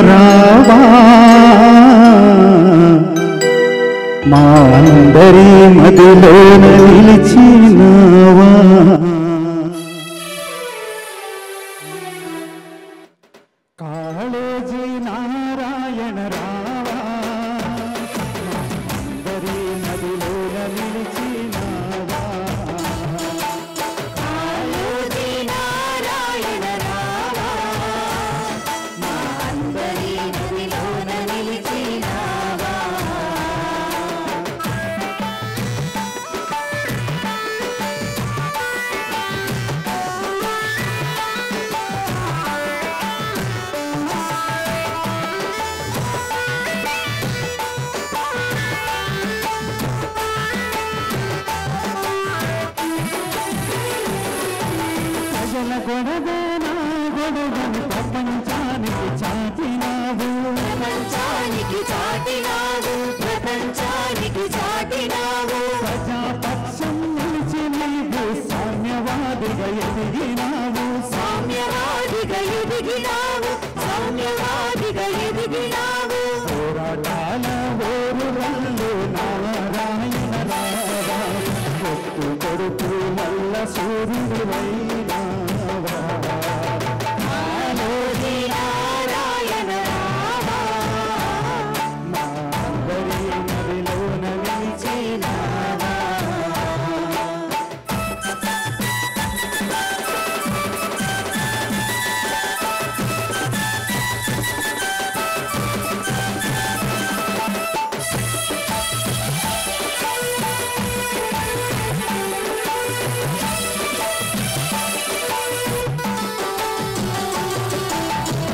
రావా మా అందరి మదిలోన నిలిచినావా కాళోజీ నారాయణ రావా అందరి మదిలోన నిలిచినావా కాళోజీ నారాయణ రావా మా అందరి మదిలోన నిలిచినావా ప్రజల గొడవేనా గొడవను ప్రపంచానికి చాటినావు ప్రపంచానికి చాటినావు ప్రపంచానికి చాటినావు ప్రజాపక్షం నిలిచి నీవు సామ్యవాదిగా ఎదిగినావు సామ్యవాదిగా ఎదిగినావు సామ్యవాదిగా ఎదిగినావు పోరాటాల ఓరువల్లు నారాయణ రావా ఒట్టు కొడుకు మల్ల సూర్యుడైనావా కాళోజీ నారాయణ రావా మా అందరి మదిలోన నిలిచినావా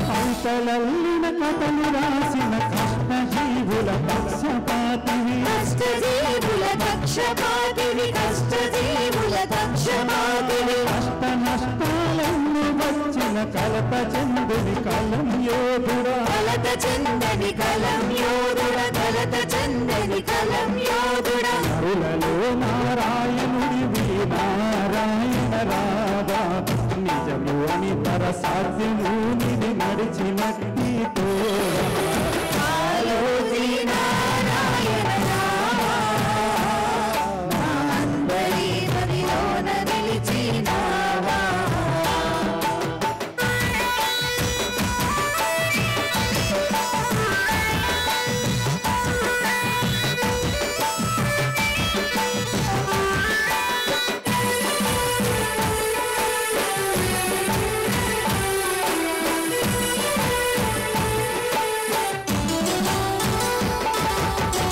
అవతలల్లిన కథలు రాసిన కష్టజీవుల పక్షపాతివి కష్టజీవుల పక్షపాతివి కష్టజీవుల పక్షపాతివి కష్ట నష్టాలన్నీ వచ్చిన కలత చెందుని కలం యోధుడా కలత చందని కలం యోధుడ కలత చందని కలం యోధుడ నరులలో నారాయణుడివి నారాయణ రావా నిజము అని పర సాధ్యము నిది నడిచినట్టి కాళోజీ నారాయణ రావా మా అందరి మదిలోన నిలిచినావా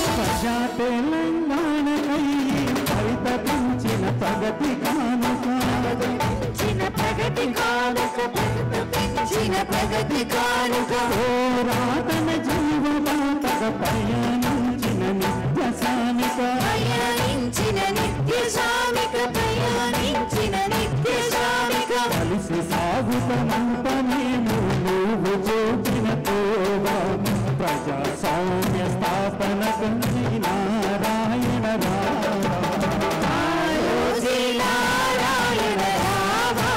ప్రజా తెలంగాణకై పరితపించిన ప్రగతి కానుక చిన్న ప్రగతి కానుక చిన్న ప్రగతి కానుక పోరాటన జీవమాతగ ప్రయాణించిన నిత్య సామిక ప్రయాణించిన నిత్య సామిక ప్రయాణించిన నిత్య సామిక కలిసి సాగుతమంతమేము నువ్వు చూపిన తోవా ప్రజాస్వామ్య స్థాపనకు నారాయణ రావా కాళోజీ నారాయణ రావా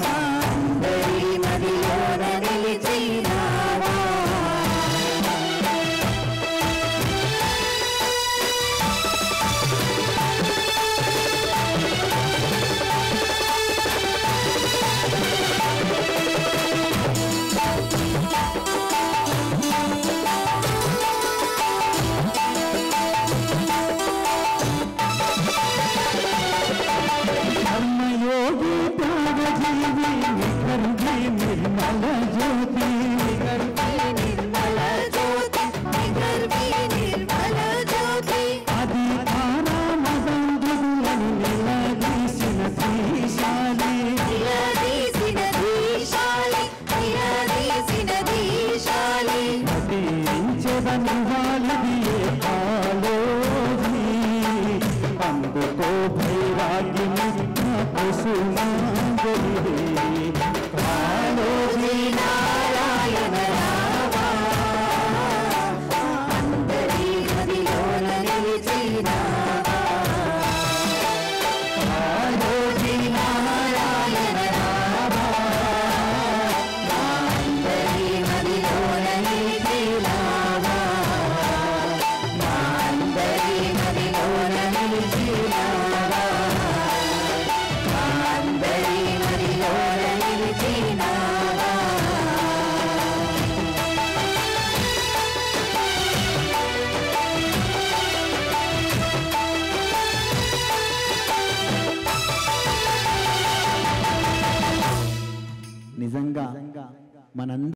మా అందరి మదిలోన నిలిచినావా కర్మయోగి త్యాగజీవి నిఖర్వి నిర్మల జ్యోతి నిర్మల జ్యోతి నిగర్వి నిర్మల జ్యోతి అది ఆరామదండులను నిలదీసిన శ్రీశాలి నిలదీసిన దీశాలి నిలదీసిన దీశాలి నటించదని వాలిది కాళోజీ అందుకో భైరాగిని కుసుమాంజలి కాళోజీ నారాయణ రావా అందరి మదిలోన నిలిచినావా కాళోజీ నారాయణ రావా అందరి మనందరం